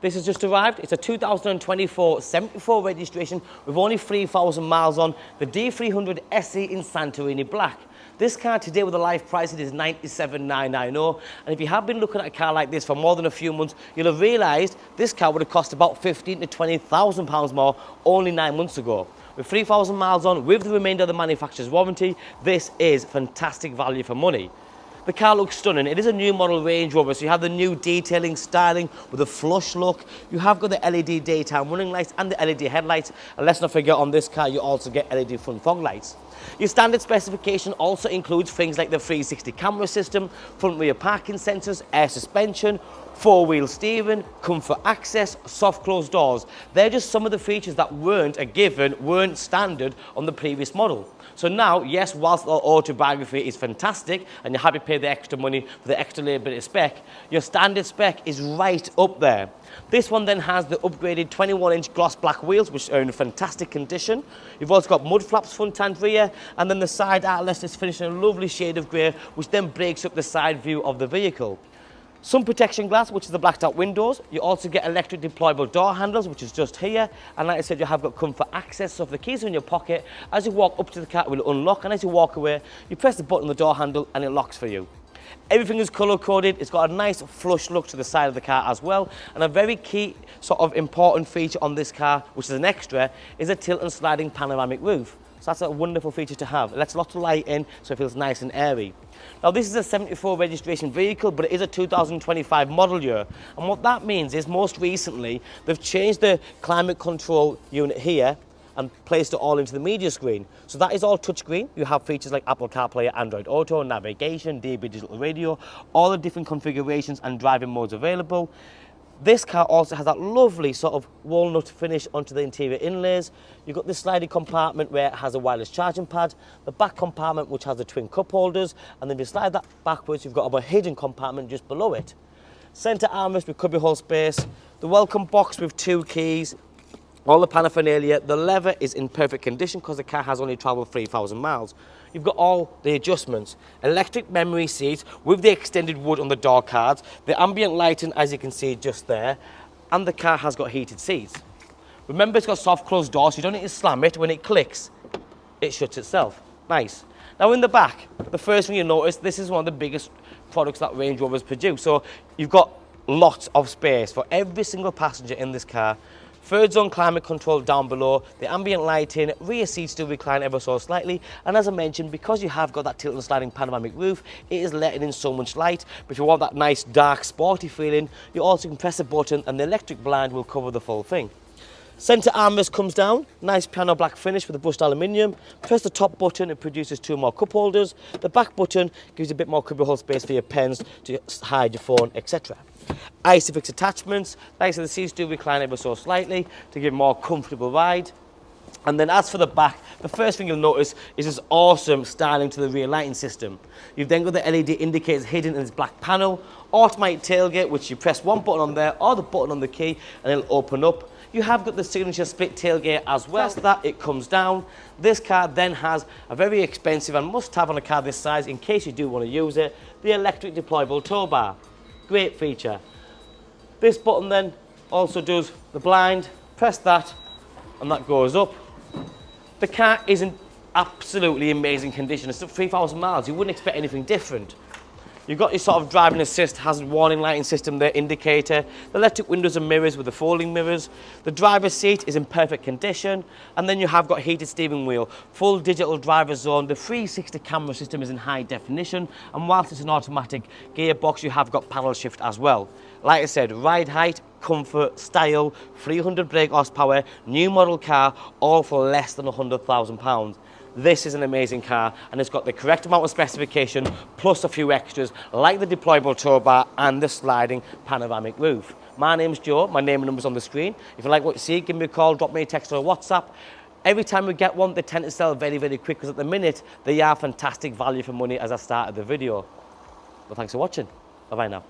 This has just arrived. It's a 2024 74 registration with only 3,000 miles on, the D300 SE in Santorini Black. This car today with the live price, it is $97,990. And if you have been looking at a car like this for more than a few months, you'll have realised this car would have cost about £15,000 to £20,000 more only 9 months ago. With 3,000 miles on, with the remainder of the manufacturer's warranty, this is fantastic value for money. The car looks stunning. It is a new model Range Rover, so you have the new detailing, styling with a flush look. You have got the LED daytime running lights and the LED headlights. And let's not forget, on this car, you also get LED front fog lights. Your standard specification also includes things like the 360 camera system, front rear parking sensors, air suspension, four-wheel steering, comfort access, soft closed doors. They're just some of the features that weren't a given, weren't standard on the previous model. So now, yes, whilst the autobiography is fantastic and you're happy to pay the extra money for the extra liability spec, your standard spec is right up there. This one then has the upgraded 21-inch gloss black wheels, which are in fantastic condition. You've also got mud flaps front and rear, and then the side armrest is finished in a lovely shade of grey, which then breaks up the side view of the vehicle. Sun protection glass, which is the blacked out windows. You also get electric deployable door handles, which is just here. And like I said, you have got comfort access, so if the keys are in your pocket, as you walk up to the car, it will unlock, and as you walk away, you press the button on the door handle and it locks for you. Everything is colour coded. It's got a nice flush look to the side of the car as well. And a very key sort of important feature on this car, which is an extra, is a tilt and sliding panoramic roof. So that's a wonderful feature to have. It lets lots of light in, so it feels nice and airy. Now, this is a 74 registration vehicle, but it is a 2025 model year. And what that means is, most recently, they've changed the climate control unit here and placed it all into the media screen. So that is all touchscreen. You have features like Apple CarPlay, Android Auto, navigation, DAB digital radio, all the different configurations and driving modes available. This car also has that lovely sort of walnut finish onto the interior inlays. You've got this sliding compartment where it has a wireless charging pad, the back compartment which has the twin cup holders, and then if you slide that backwards, you've got a hidden compartment just below it. Centre armrest with cubbyhole space, the welcome box with 2 keys, all the paraphernalia. The leather is in perfect condition because the car has only travelled 3,000 miles. You've got all the adjustments. Electric memory seats with the extended wood on the door cards, the ambient lighting as you can see just there, and the car has got heated seats. Remember, it's got soft closed doors, so you don't need to slam it. When it clicks, it shuts itself. Nice. Now in the back, the first thing you'll notice, this is one of the biggest products that Range Rovers produce. So you've got lots of space for every single passenger in this car. Third zone climate control down below, the ambient lighting, rear seats do recline ever so slightly, and as I mentioned, because you have got that tilt and sliding panoramic roof, it is letting in so much light. But if you want that nice dark sporty feeling, you also can press a button and the electric blind will cover the full thing. Centre armrest comes down, nice piano black finish with the brushed aluminium. Press the top button, it produces 2 more cup holders. The back button gives you a bit more cubbyhole space for your pens to hide your phone, etc. Isofix attachments, like I said, the seats do recline ever so slightly to give a more comfortable ride. And then as for the back, the first thing you'll notice is this awesome styling to the rear lighting system. You've then got the LED indicators hidden in this black panel, automatic tailgate, which you press one button on there or the button on the key and it'll open up. You have got the signature split tailgate as well. Press that, it comes down. This car then has a very expensive and must-have on a car this size, in case you do want to use it, the electric deployable tow bar. Great feature. This button then also does the blind. Press that and that goes up. The car is in absolutely amazing condition. It's at 3,000 miles. You wouldn't expect anything different. You've got your sort of driving assist, hazard warning lighting system there, indicator, the electric windows and mirrors with the folding mirrors. The driver's seat is in perfect condition, and then you have got heated steering wheel, full digital driver zone. The 360 camera system is in high definition, and whilst it's an automatic gearbox, you have got paddle shift as well. Like I said, ride height, comfort, style, 300 brake horsepower, new model car, all for less than £100,000. This is an amazing car, and it's got the correct amount of specification plus a few extras like the deployable tow bar and the sliding panoramic roof. My name's Joe, my name and number's on the screen. If you like what you see, give me a call, drop me a text or a WhatsApp. Every time we get one, they tend to sell very, very quick, because at the minute, they are fantastic value for money, as I started the video. Well, thanks for watching. Bye-bye now.